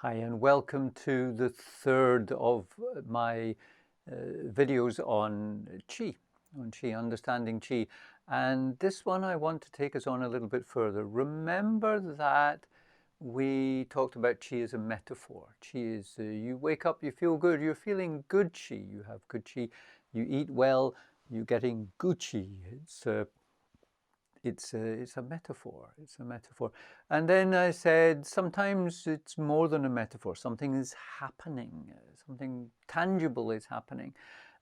Hi, and welcome to the third of my videos on Qi, understanding Qi. And this one I want to take us on a little bit further. Remember that we talked about Qi as a metaphor. Qi is you wake up, you feel good, you're feeling good Qi, you have good Qi, you eat well, you're getting good Qi. It's a metaphor. It's a metaphor. And then I said, sometimes it's more than a metaphor. Something is happening. Something tangible is happening.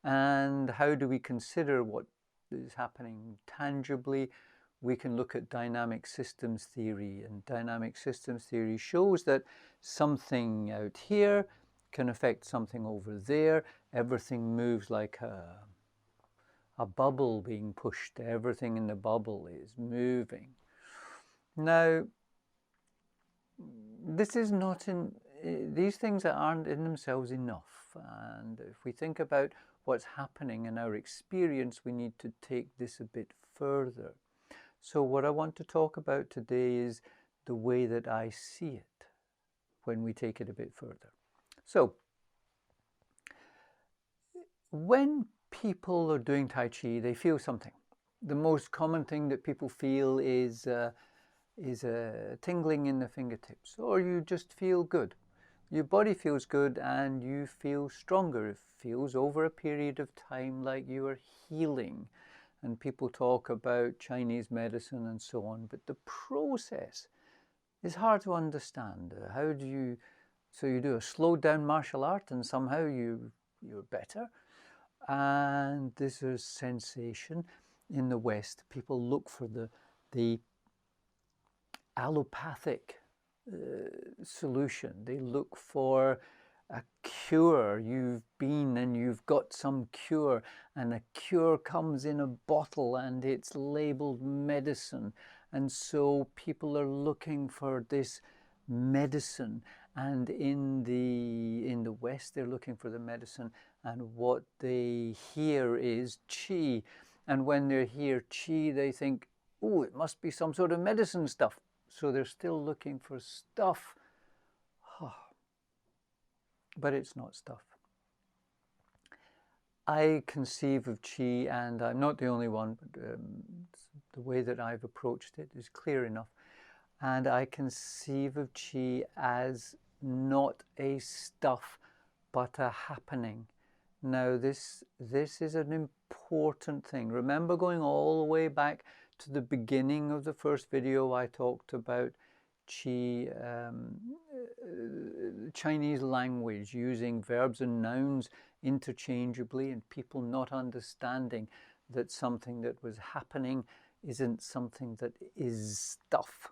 And how do we consider what is happening tangibly? We can look at dynamic systems theory. And dynamic systems theory shows that something out here can affect something over there. Everything moves like a bubble being pushed. Everything in the bubble is moving. Now, this is not in, these things aren't in themselves enough. And if we think about what's happening in our experience, we need to take this a bit further. So what I want to talk about today is the way that I see it when we take it a bit further. So when people are doing Tai Chi, they feel something. The most common thing that people feel is a tingling in the fingertips, or you just feel good. Your body feels good and you feel stronger. It feels over a period of time like you are healing. And people talk about Chinese medicine and so on, but the process is hard to understand. How do you, so you do a slowed down martial art and somehow you're better? And this is sensation. In the West, people look for the allopathic solution. They look for a cure. You've been and you've got some cure, and a cure comes in a bottle and it's labeled medicine. And so people are looking for this medicine, and in the West they're looking for the medicine, and what they hear is Qi. And when they hear Qi, they think, oh, it must be some sort of medicine stuff. So they're still looking for stuff, but it's not stuff. I conceive of Qi, and I'm not the only one, but the way that I've approached it is clear enough. And I conceive of Qi as not a stuff, but a happening. Now, this is an important thing. Remember, going all the way back to the beginning of the first video, I talked about Qi, Chinese language, using verbs and nouns interchangeably, and people not understanding that something that was happening isn't something that is stuff.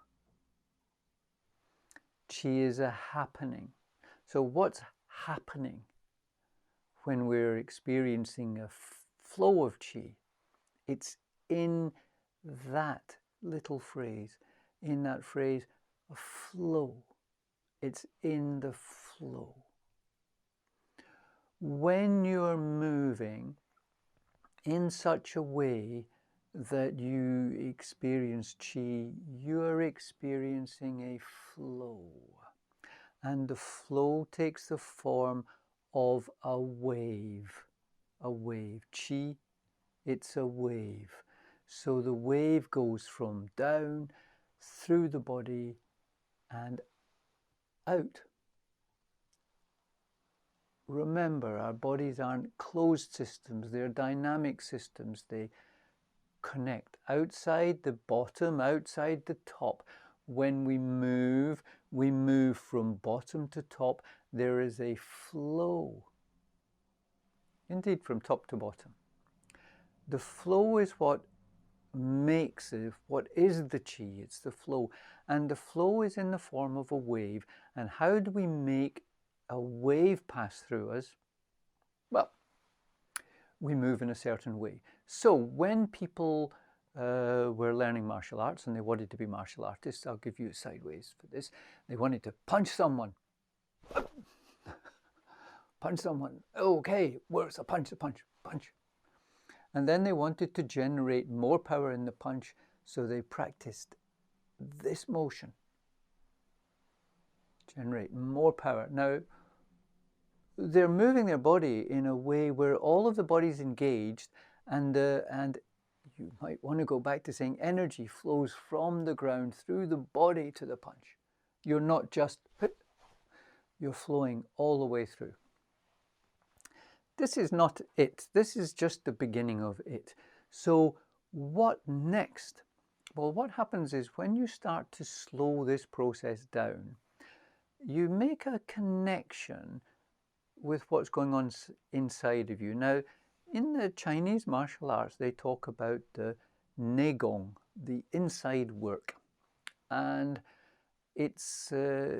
Qi is a happening. So what's happening when we're experiencing a flow of Qi? It's in that little phrase, in that phrase, a flow. It's in the flow. When you're moving in such a way that you experience Qi, you're experiencing a flow. And the flow takes the form of a wave. A wave. Qi, it's a wave. So the wave goes from down, through the body, and out. Remember, our bodies aren't closed systems, they're dynamic systems. They connect outside the bottom, outside the top. When we move from bottom to top. There is a flow. Indeed, from top to bottom. The flow is what makes it, what is the Qi, it's the flow. And the flow is in the form of a wave. And how do we make a wave pass through us? Well, we move in a certain way. So when people were learning martial arts and they wanted to be martial artists, I'll give you a sideways for this. They wanted to punch someone. Punch someone. Okay, works. A punch, a punch, punch. And then they wanted to generate more power in the punch, so they practiced this motion. generate more power. Now, they're moving their body in a way where all of the body's engaged, and you might want to go back to saying energy flows from the ground through the body to the punch. You're not just, you're flowing all the way through. This is not it. This is just the beginning of it. So what next? Well, what happens is when you start to slow this process down, you make a connection with what's going on inside of you. Now, in the Chinese martial arts, they talk about the Neigong, the inside work, and it's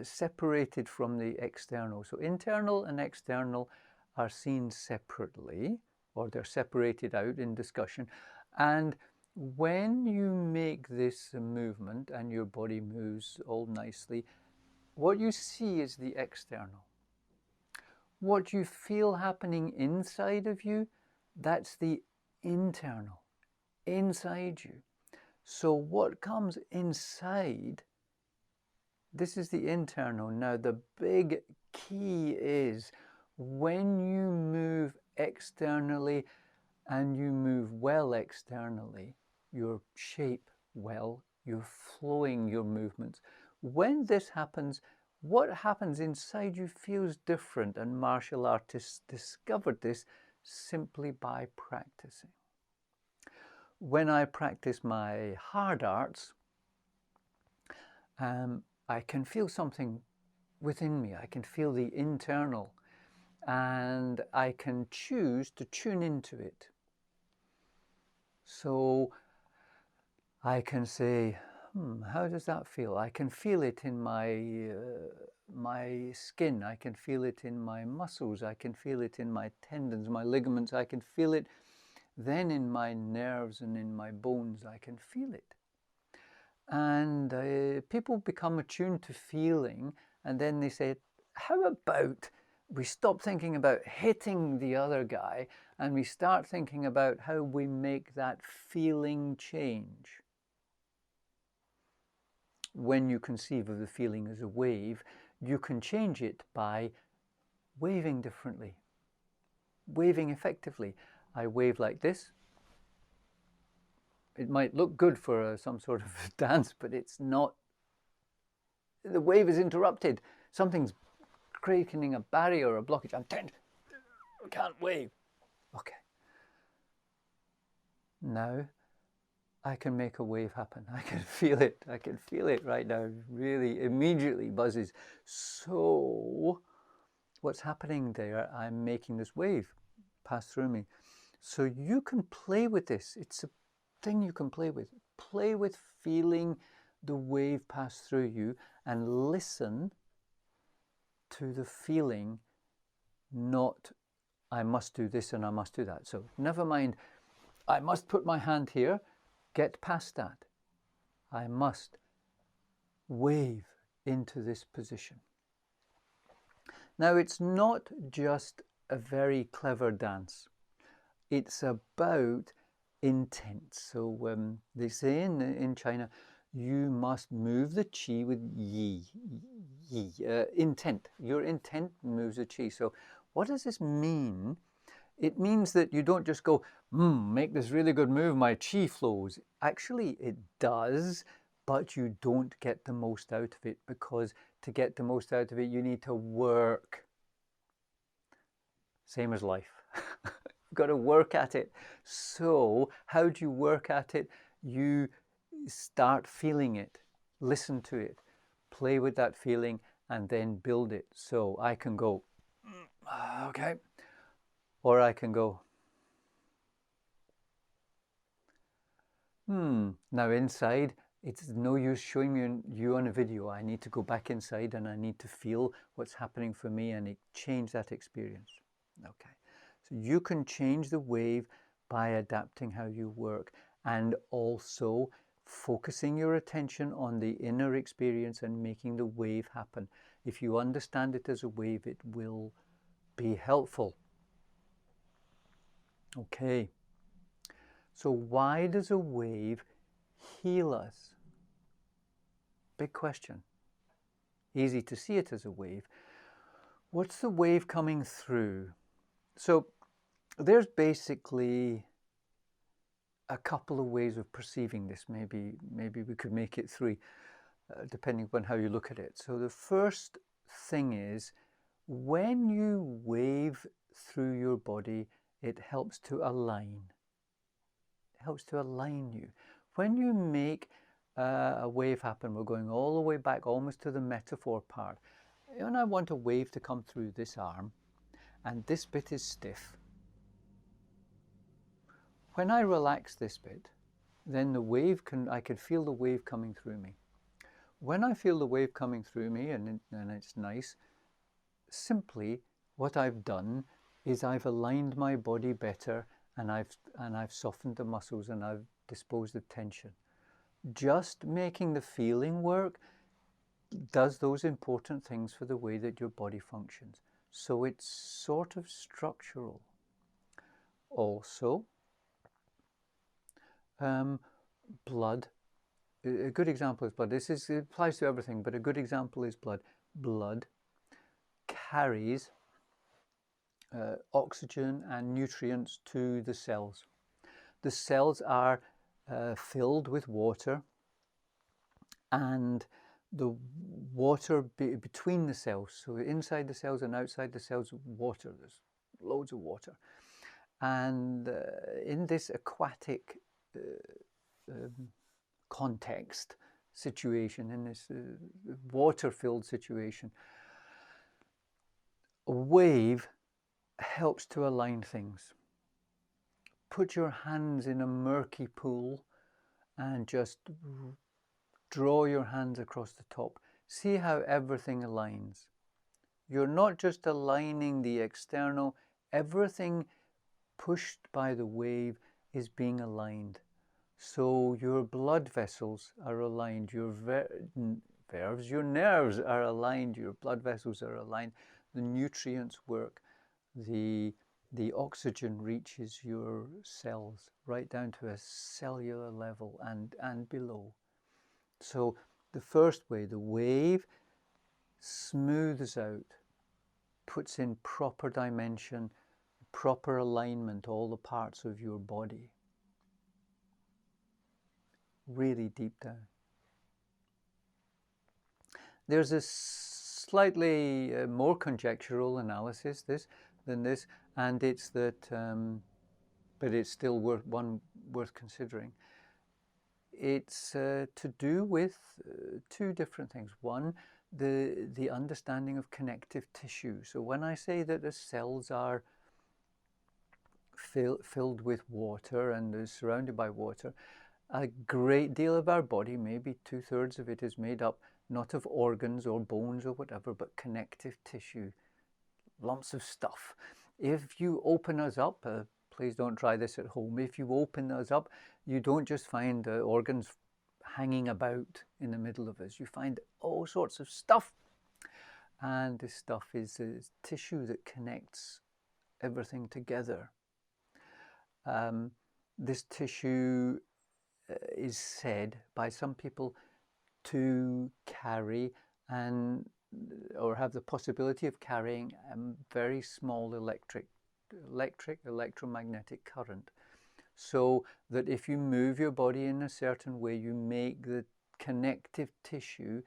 separated from the external. So internal and external are seen separately, or they're separated out in discussion. And when you make this movement and your body moves all nicely, what you see is the external. What you feel happening inside of you, that's the internal, inside you. So what comes inside, this is the internal. Now, the big key is when you move externally and you move well externally, your shape well, you're flowing your movements. When this happens, what happens inside you feels different, and martial artists discovered this simply by practicing. When I practice my hard arts, I can feel something within me. I can feel the internal, and I can choose to tune into it. So I can say, how does that feel? I can feel it in my skin. I can feel it in my muscles. I can feel it in my tendons, my ligaments. I can feel it then in my nerves and in my bones. I can feel it. And people become attuned to feeling, and then they say, how about we stop thinking about hitting the other guy and we start thinking about how we make that feeling change. When you conceive of the feeling as a wave, you can change it by waving differently, waving effectively. I wave like this. It might look good for some sort of dance, but it's not. The wave is interrupted. Something's creating a barrier or a blockage. I'm tense. I can't wave. Okay. Now I can make a wave happen. I can feel it. I can feel it right now. Really immediately buzzes. So what's happening there? I'm making this wave pass through me. So you can play with this. It's a thing you can play with. Play with feeling the wave pass through you and listen to the feeling, not I must do this and I must do that. So never mind, I must put my hand here. Get past that. I must wave into this position. Now, it's not just a very clever dance. It's about intent. So they say in China, you must move the qi with yi, intent. Your intent moves the qi. So what does this mean? It means that you don't just go, make this really good move, my qi flows. Actually, it does, but you don't get the most out of it, because to get the most out of it, you need to work. Same as life. You've got to work at it. So how do you work at it? You start feeling it, listen to it, play with that feeling, and then build it. So I can go, okay, or I can go, Now inside, it's no use showing you on a video. I need to go back inside and I need to feel what's happening for me and change that experience. Okay, so you can change the wave by adapting how you work, and also focusing your attention on the inner experience and making the wave happen. If you understand it as a wave, it will be helpful. Okay, so why does a wave heal us? Big question. easy to see it as a wave. What's the wave coming through? So there's basically a couple of ways of perceiving this. Maybe we could make it three, depending upon how you look at it. So the first thing is, when you wave through your body, it helps to align. It helps to align you. When you make a wave happen, we're going all the way back almost to the metaphor part. When I want a wave to come through this arm, and this bit is stiff, when I relax this bit, then the wave I can feel the wave coming through me. When I feel the wave coming through me, and it's nice, simply what I've done is I've aligned my body better, and I've softened the muscles, and I've disposed of tension. Just making the feeling work does those important things for the way that your body functions. So it's sort of structural. Also, blood. A good example is blood. It applies to everything, but a good example is blood. Blood carries oxygen and nutrients to the cells. The cells are filled with water, and the water between the cells, so inside the cells and outside the cells, water. There's loads of water. And in this aquatic context situation, in this water-filled situation, a wave helps to align things. Put your hands in a murky pool and just draw your hands across the top. See how everything aligns. You're not just aligning the external, everything pushed by the wave is being aligned. So your blood vessels are aligned, your nerves are aligned, your blood vessels are aligned, the nutrients work, the oxygen reaches your cells right down to a cellular level and below. So the first way, the wave smooths out, puts in proper dimension, proper alignment, all the parts of your body. Really deep down. There's a slightly more conjectural analysis than this, and it's that, but it's still worth considering. It's to do with two different things. One, the understanding of connective tissue. So when I say that the cells are filled with water and is surrounded by water, a great deal of our body, maybe 2/3 of it, is made up not of organs or bones or whatever, but connective tissue, lumps of stuff. If you open us up, please don't try this at home, if you open us up, you don't just find organs hanging about in the middle of us, you find all sorts of stuff. And this stuff is tissue that connects everything together. This tissue is said by some people to carry or have the possibility of carrying a very small electromagnetic current, so that if you move your body in a certain way, you make the connective tissue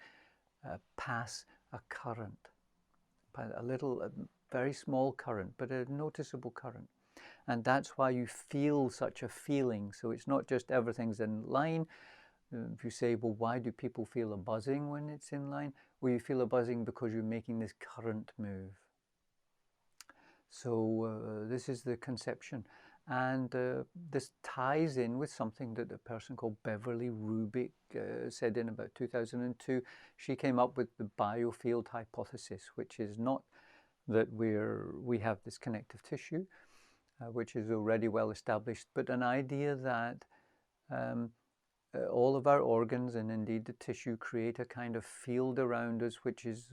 pass a current, a very small current, but a noticeable current. And that's why you feel such a feeling. So it's not just everything's in line. If you say, well, why do people feel a buzzing when it's in line? Well, you feel a buzzing because you're making this current move. So this is the conception. And this ties in with something that a person called Beverly Rubik said in about 2002. She came up with the biofield hypothesis, which is not that we have this connective tissue, which is already well established, but an idea that all of our organs and indeed the tissue create a kind of field around us which is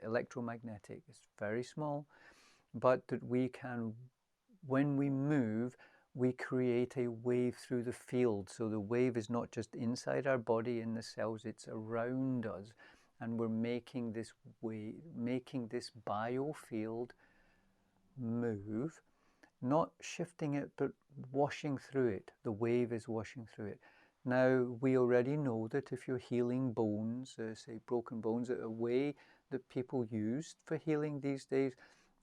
electromagnetic. It's very small, but that we can, when we move, we create a wave through the field. So the wave is not just inside our body in the cells, it's around us. and we're making this biofield move, not shifting it, but washing through it. The wave is washing through it. Now, we already know that if you're healing bones, say broken bones, a way that people use for healing these days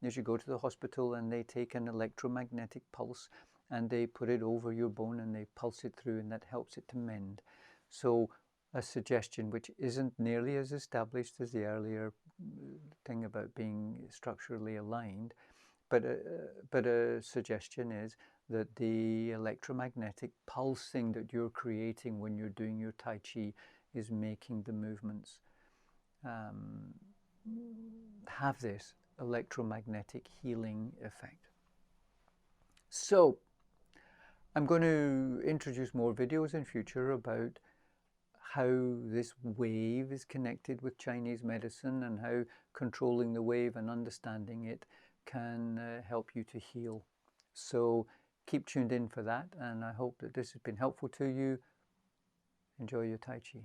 is you go to the hospital and they take an electromagnetic pulse and they put it over your bone and they pulse it through, and that helps it to mend. So a suggestion which isn't nearly as established as the earlier thing about being structurally aligned, but a suggestion is that the electromagnetic pulsing that you're creating when you're doing your Tai Chi is making the movements have this electromagnetic healing effect. So I'm going to introduce more videos in future about how this wave is connected with Chinese medicine and how controlling the wave and understanding it can help you to heal. So keep tuned in for that, and I hope that this has been helpful to you. Enjoy your Tai Chi.